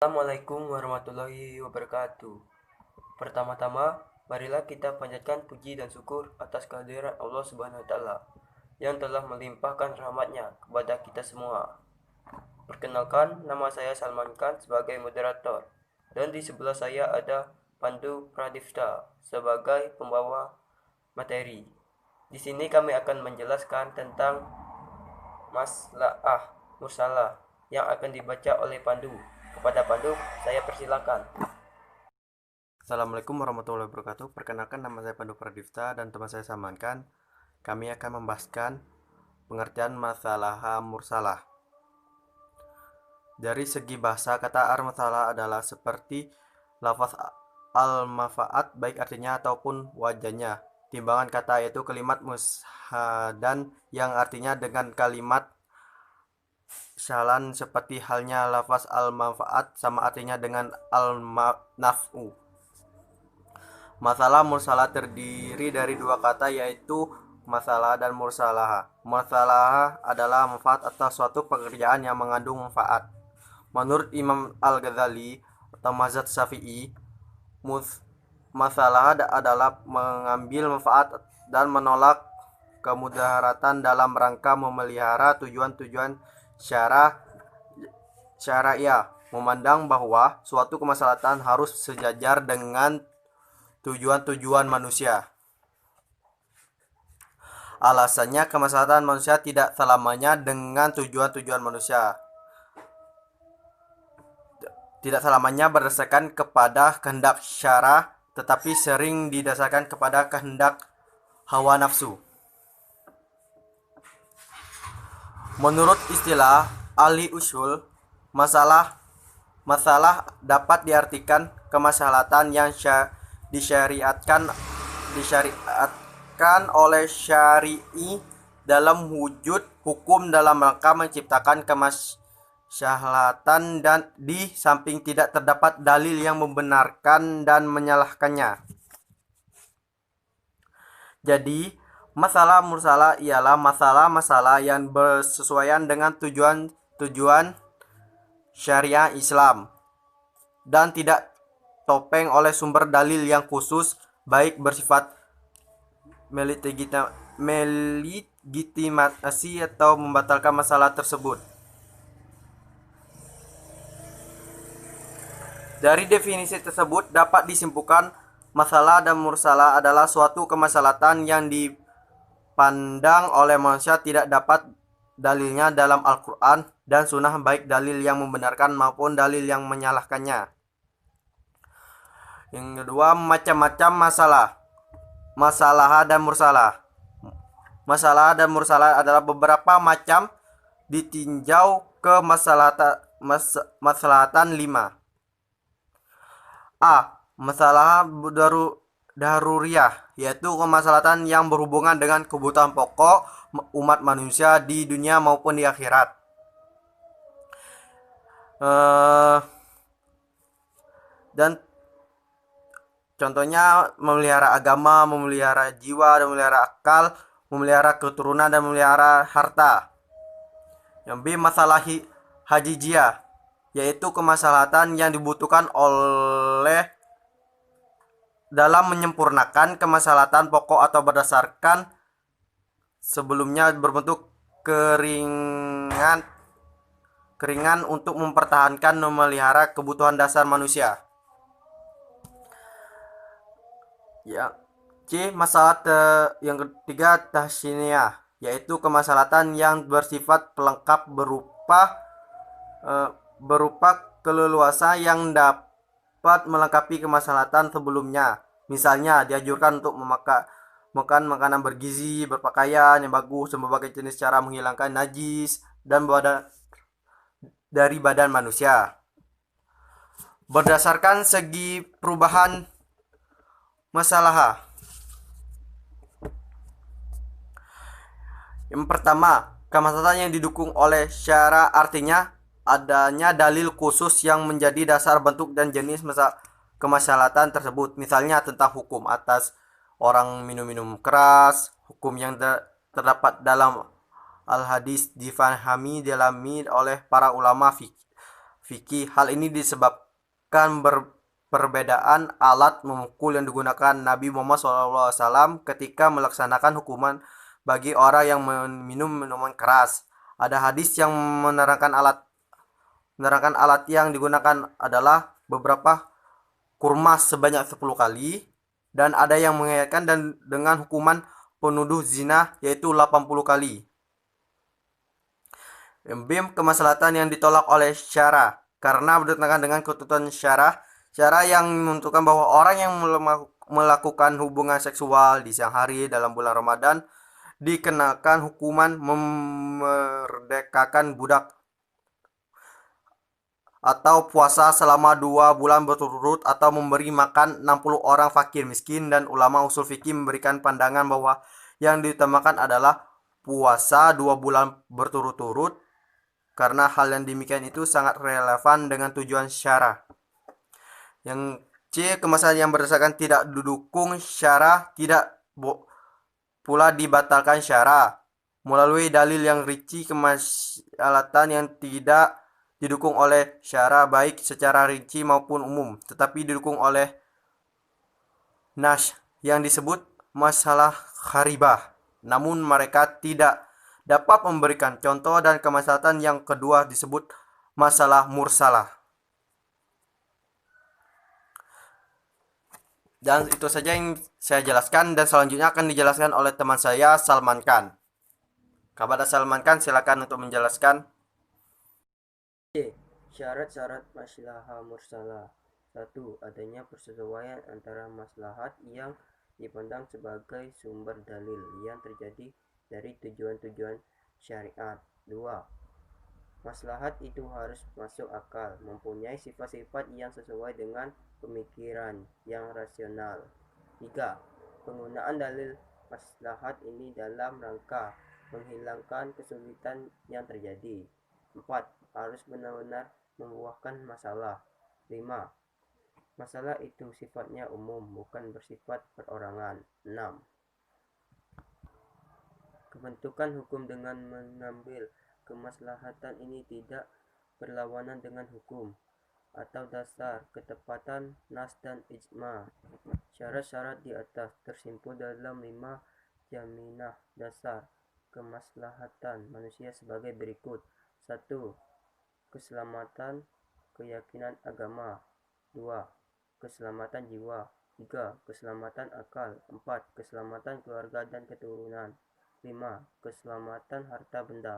Assalamualaikum warahmatullahi wabarakatuh. Pertama-tama, marilah kita panjatkan puji dan syukur atas kehadiran Allah Subhanahu wa taala yang telah melimpahkan rahmatnya kepada kita semua. Perkenalkan, nama saya Salman Khan sebagai moderator dan di sebelah saya ada Pandu Pradipta sebagai pembawa materi. Di sini kami akan menjelaskan tentang masalah mursalah yang akan dibaca oleh Pandu. Kepada Pandu, saya persilakan. Assalamualaikum warahmatullahi wabarakatuh. Perkenalkan, nama saya Pandu Pradipta dan teman saya Samankan. Kami akan membahaskan pengertian masalah mursalah. Dari segi bahasa, kata mursalah adalah seperti lafaz al-mafaat, baik artinya ataupun wajahnya. Timbangan kata yaitu kalimat mushadan yang artinya dengan kalimat syalan, seperti halnya lafaz al-manfaat sama artinya dengan al-naf'u. Masalah mursalah terdiri dari dua kata, yaitu masalah dan mursalah. Masalah adalah manfaat atau suatu pekerjaan yang mengandung manfaat. Menurut Imam Al-Ghazali atau Mazhab Syafi'i, masalah adalah mengambil manfaat dan menolak kemudaratan dalam rangka memelihara tujuan-tujuan syariah, memandang bahwa suatu kemaslahatan harus sejajar dengan tujuan-tujuan manusia. Alasannya, kemaslahatan manusia tidak selamanya dengan tujuan-tujuan manusia. Tidak selamanya berdasarkan kepada kehendak syara, tetapi sering didasarkan kepada kehendak hawa nafsu. Menurut istilah ahli usul, masalah dapat diartikan kemaslahatan yang disyariatkan oleh syari'i dalam wujud hukum dalam rangka menciptakan kemaslahatan, dan di samping tidak terdapat dalil yang membenarkan dan menyalahkannya. Jadi, masalah mursalah ialah masalah-masalah yang bersesuaian dengan tujuan syariah Islam dan tidak topeng oleh sumber dalil yang khusus, baik bersifat melegitimasi atau membatalkan masalah tersebut. Dari definisi tersebut dapat disimpulkan masalah dan mursalah adalah suatu kemaslahatan yang dipandang oleh manusia tidak dapat dalilnya dalam Al-Quran dan Sunnah, baik dalil yang membenarkan maupun dalil yang menyalahkannya. Yang kedua, macam-macam masalah dan mursalah. Masalah dan mursalah adalah beberapa macam ditinjau ke maslahatan 5. A. Masalah daruriyah, yaitu kemaslahatan yang berhubungan dengan kebutuhan pokok umat manusia di dunia maupun di akhirat. Dan contohnya memelihara agama, memelihara jiwa, dan memelihara akal, memelihara keturunan, dan memelihara harta. Yang B. Masalah hajijiyah, yaitu kemaslahatan yang dibutuhkan oleh dalam menyempurnakan kemaslahatan pokok atau berdasarkan sebelumnya berbentuk keringan untuk mempertahankan dan memelihara kebutuhan dasar manusia. Ya. C. Masalah yang ketiga, tahsiniyah, yaitu kemaslahatan yang bersifat pelengkap berupa keleluasan yang dapat melengkapi kemaslahatan sebelumnya. Misalnya, dianjurkan untuk makan makanan bergizi, berpakaian yang bagus, dan berbagai jenis cara menghilangkan najis dan dari badan manusia. Berdasarkan segi perubahan masalah. Yang pertama, kemaslahatan yang didukung oleh syara, artinya adanya dalil khusus yang menjadi dasar bentuk dan jenis kemaslahatan tersebut. Misalnya tentang hukum atas orang minum keras, hukum yang terdapat dalam al-hadis difahami oleh para ulama fikih. Hal ini disebabkan perbedaan alat memukul yang digunakan Nabi Muhammad SAW ketika melaksanakan hukuman bagi orang yang minum minuman keras. Ada hadis yang menerangkan alat yang digunakan adalah beberapa kurma sebanyak 10 kali, dan ada yang mengaitkan dan dengan hukuman penuduh zina yaitu 80 kali. BIM kemaslahatan yang ditolak oleh syara karena bertentangan dengan ketentuan syara yang menentukan bahwa orang yang melakukan hubungan seksual di siang hari dalam bulan Ramadan dikenakan hukuman memerdekakan budak atau puasa selama 2 bulan berturut-turut atau memberi makan 60 orang fakir miskin. Dan ulama usul fikih memberikan pandangan bahwa yang diutamakan adalah puasa 2 bulan berturut-turut karena hal yang demikian itu sangat relevan dengan tujuan syara. Yang C, kemaslahatan yang berdasarkan tidak didukung syara tidak pula dibatalkan syara melalui dalil yang rinci. Kemaslahatan yang tidak didukung oleh syara baik secara rinci maupun umum tetapi didukung oleh nas yang disebut masalah kharibah, namun mereka tidak dapat memberikan contoh, dan kemaslahatan yang kedua disebut masalah mursalah. Dan itu saja yang saya jelaskan, dan selanjutnya akan dijelaskan oleh teman saya Salman Khan. Kepada Salman Khan, silakan untuk menjelaskan. C. Syarat-syarat maslahah mursalah. 1. Adanya persesuaian antara maslahat yang dipandang sebagai sumber dalil yang terjadi dari tujuan-tujuan syariat. 2. Maslahat itu harus masuk akal, mempunyai sifat-sifat yang sesuai dengan pemikiran yang rasional. 3. Penggunaan dalil maslahat ini dalam rangka menghilangkan kesulitan yang terjadi. 4. Harus benar-benar membuahkan masalah. 5. Masalah itu sifatnya umum, bukan bersifat perorangan. 6. Kebentukan hukum dengan mengambil kemaslahatan ini tidak berlawanan dengan hukum atau dasar ketepatan nas dan ijma. Syarat-syarat di atas tersimpul dalam 5 jaminah dasar kemaslahatan manusia sebagai berikut. 1. Keselamatan keyakinan agama. 2. Keselamatan jiwa. 3. Keselamatan akal. 4. Keselamatan keluarga dan keturunan. 5. Keselamatan harta benda.